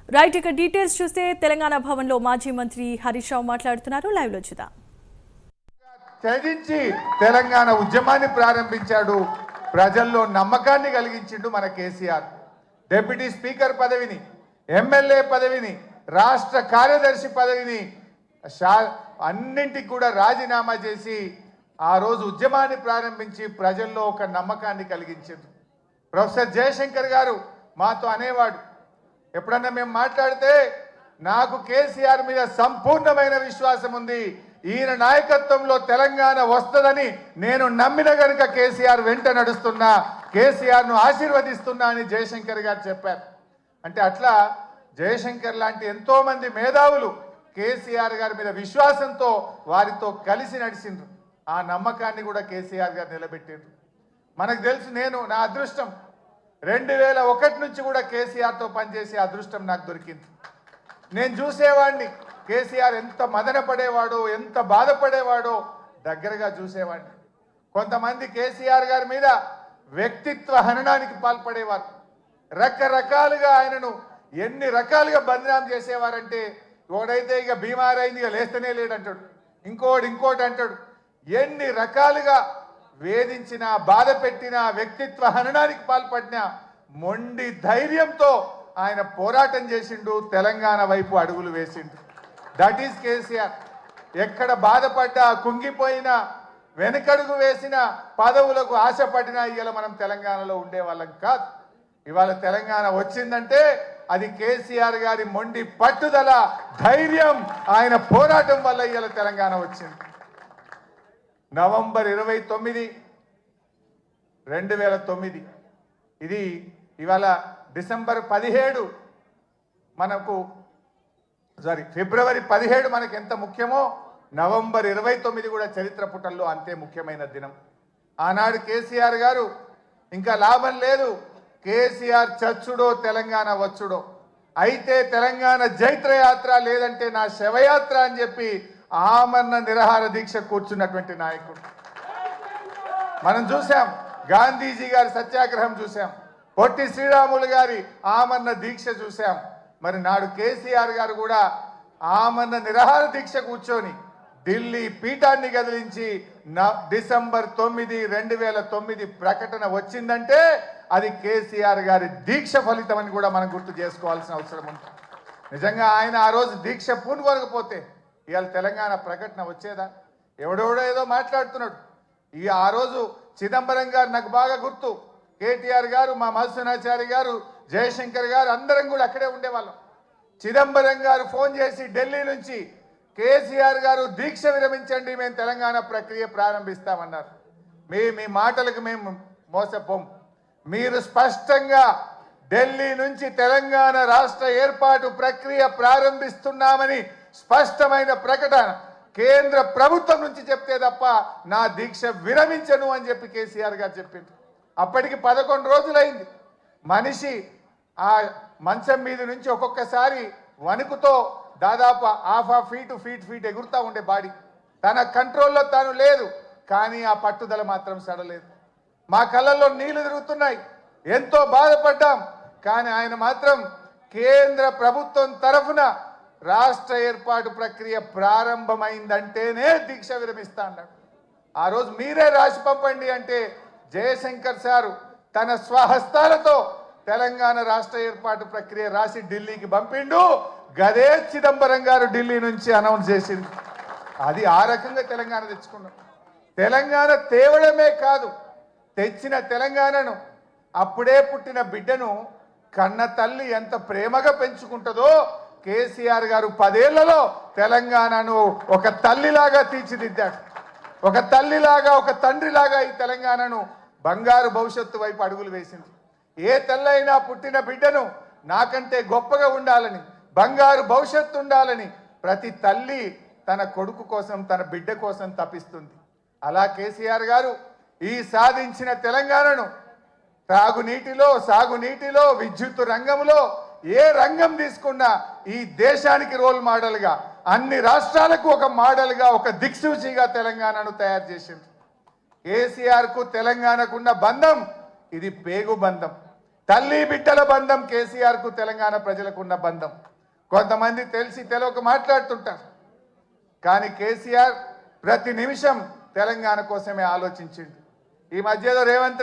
Right, ఇక details చూస్తే తెలంగాణ భవన్లో మాజీ మంత్రి హరీష్ రావు మాట్లాడుతున్నారు. లైవ్ లో చూద్దాం. త్యజించి తెలంగాణ ఉద్యమాన్ని ప్రారంభించాడు, ప్రజల్లో నమ్మకాన్ని కలిగించిండు మన కేసీఆర్. డిప్యూటీ స్పీకర్ పదవిని, ఎమ్మెల్యే పదవిని, రాష్ట్ర కార్యదర్శి పదవిని అన్నింటికి కూడా రాజీనామా చేసి ఆ రోజు ఉద్యమాన్ని ప్రారంభించి ప్రజల్లో ఒక నమ్మకాన్ని కలిగించారు. ప్రొఫెసర్ జయశంకర్ గారు మాతో అనేవాడు, ఎప్పుడన్నా మేము మాట్లాడితే నాకు కేసీఆర్ మీద సంపూర్ణమైన విశ్వాసం ఉంది, ఈయన నాయకత్వంలో తెలంగాణ వస్తుందని నేను నమ్మిన గనుక కేసీఆర్ వెంట నడుస్తున్నా, కేసీఆర్ను ఆశీర్వదిస్తున్నా అని జయశంకర్ గారు చెప్పారు. అంటే అట్లా జయశంకర్ లాంటి ఎంతో మంది మేధావులు కేసీఆర్ గారి మీద విశ్వాసంతో వారితో కలిసి నడిచిండ్రు. ఆ నమ్మకాన్ని కూడా కేసీఆర్ గారు నిలబెట్టిండ్రు. మనకు తెలుసు, నా అదృష్టం 2001 నుంచి కూడా కేసీఆర్తో పనిచేసే అదృష్టం నాకు దొరికింది. నేను చూసేవాడిని కేసీఆర్ ఎంత మదన పడేవాడో, ఎంత బాధపడేవాడో దగ్గరగా చూసేవాడిని. కొంతమంది కేసీఆర్ గారి మీద వ్యక్తిత్వ హననానికి పాల్పడేవారు. రకరకాలుగా ఆయనను ఎన్ని రకాలుగా బదనాం చేసేవారంటే, ఒకడైతే ఇక బీమార్ అయింది, ఇక లేస్తేనే లేడంటాడు, ఇంకోటి అంటాడు. ఎన్ని రకాలుగా వేధించినా, బాధ పెట్టినా, వ్యక్తిత్వ హననానికి పాల్పడినా మొండి ధైర్యంతో ఆయన పోరాటం చేసిండు, తెలంగాణ వైపు అడుగులు వేసిండు. That is KCR. ఎక్కడ బాధపడ్డా, కుంగిపోయినా, వెనకడుగు వేసిన, పదవులకు ఆశపడినా ఇవాళ మనం తెలంగాణలో ఉండేవాళ్ళం కాదు. ఇవాళ తెలంగాణ వచ్చిందంటే అది కేసీఆర్ గారి మొండి పట్టుదల, ధైర్యం, ఆయన పోరాటం వల్ల ఇవాళ తెలంగాణ వచ్చింది. నవంబర్ 29, 2009 ఇది ఇవాళ డిసెంబర్ 17 ఫిబ్రవరి 17 మనకు ఎంత ముఖ్యమో నవంబర్ 29 కూడా చరిత్ర పుటల్లో అంతే ముఖ్యమైన దినం. ఆనాడు కేసీఆర్ గారు ఇంకా లాభం లేదు, కేసీఆర్ చచ్చుడో తెలంగాణ వచ్చుడో, అయితే తెలంగాణ జైత్రయాత్ర లేదంటే నా శవయాత్ర అని చెప్పి ఆమరణ నిరాహార దీక్ష కూర్చున్నటువంటి నాయకుడు మనం చూసాం. గాంధీజీ గారి సత్యాగ్రహం చూసాం, పొట్టి శ్రీరాములు గారి ఆమరణ దీక్ష చూసాం. మరి నాడు కేసీఆర్ గారు కూడా ఆమరణ నిరాహార దీక్ష కూర్చొని ఢిల్లీ పీఠాన్ని కదిలించి డిసెంబర్ 9, 2009 ప్రకటన వచ్చిందంటే అది కేసీఆర్ గారి దీక్ష ఫలితం అని కూడా మనం గుర్తు చేసుకోవాల్సిన అవసరం ఉంది. నిజంగా ఆయన ఆ రోజు దీక్ష పూనుకోకపోతే ఇవాళ తెలంగాణ ప్రకటన వచ్చేదా? ఎవడెవడో ఏదో మాట్లాడుతున్నాడు. ఆ రోజు చిదంబరం గారు నాకు బాగా గుర్తు, కేటీఆర్ గారు, మా మధుసూనాచారి గారు, జయశంకర్ గారు అందరం కూడా అక్కడే ఉండేవాళ్ళం. చిదంబరం గారు ఫోన్ చేసి ఢిల్లీ నుంచి, కేసీఆర్ గారు దీక్ష విరమించండి, మేము తెలంగాణ ప్రక్రియ ప్రారంభిస్తామన్నారు. మీ మాటలకు మేము మోసపోం, మీరు స్పష్టంగా ఢిల్లీ నుంచి తెలంగాణ రాష్ట్ర ఏర్పాటు ప్రక్రియ ప్రారంభిస్తున్నామని స్పష్టమైన ప్రకటన కేంద్ర ప్రభుత్వం నుంచి చెప్తే తప్ప నా దీక్ష విరమించను అని చెప్పి కేసీఆర్ గారు చెప్పింది. అప్పటికి 11 రోజులైంది. మనిషి ఆ మంచం మీద నుంచి ఒక్కొక్కసారి వణుకుతో దాదాపు హాఫ్ ఫీట్ ఎగురుతూ ఉండే బాడీ, తన కంట్రోల్లో తాను లేదు. కానీ ఆ పట్టుదల మాత్రం సడలేదు. మా కళ్ళల్లో నీళ్లు తిరుగుతున్నాయి, ఎంతో బాధపడ్డాం. కానీ ఆయన మాత్రం కేంద్ర ప్రభుత్వం తరఫున రాష్ట్ర ఏర్పాటు ప్రక్రియ ప్రారంభమైందంటేనే దీక్ష విరమిస్తా అన్నాడు. ఆ రోజు మీరే రాసి పంపండి అంటే జయశంకర్ సారు తన స్వహస్తాలతో తెలంగాణ రాష్ట్ర ఏర్పాటు ప్రక్రియ రాసి ఢిల్లీకి పంపిండు. గదే చిదంబరం గారు ఢిల్లీ నుంచి అనౌన్స్ చేసింది. అది ఆ రకంగా తెలంగాణ తెచ్చుకున్నాం. తెలంగాణ తేవడమే కాదు, తెచ్చిన తెలంగాణను, అప్పుడే పుట్టిన బిడ్డను కన్న తల్లి ఎంత ప్రేమగా పెంచుకుంటుందో కేసీఆర్ గారు 10 ఏళ్లలో తెలంగాణను ఒక తల్లిలాగా తీర్చిదిద్దాడు. ఒక తల్లిలాగా, ఒక తండ్రిలాగా ఈ తెలంగాణను బంగారు భవిష్యత్తు వైపు అడుగులు వేసింది. ఏ తల్లైనా పుట్టిన బిడ్డను నాకంటే గొప్పగా ఉండాలని, బంగారు భవిష్యత్తు ఉండాలని ప్రతి తల్లి తన కొడుకు కోసం, తన బిడ్డ కోసం తపిస్తుంది. అలా కేసీఆర్ గారు ఈ సాధించిన తెలంగాణను త్రాగునీటిలో, సాగునీటిలో, విద్యుత్ రంగంలో ఏ రంగం తీసుకున్నా ఈ దేశానికి రోల్ మోడల్గా, అన్ని రాష్ట్రాలకు ఒక మోడల్గా, ఒక దిక్సూచిగా తెలంగాణను తయారు చేసింది. కేసీఆర్కు తెలంగాణకున్న బంధం ఇది పేగు బంధం. తల్లి బిడ్డల బంధం కేసీఆర్కు తెలంగాణ ప్రజలకు ఉన్న బంధం. కొంతమంది తెలిసి తెలియక మాట్లాడుతుంటారు, కానీ కేసీఆర్ ప్రతి నిమిషం తెలంగాణ కోసమే ఆలోచించిండు. ఈ మధ్యలో రేవంత్ రెడ్డి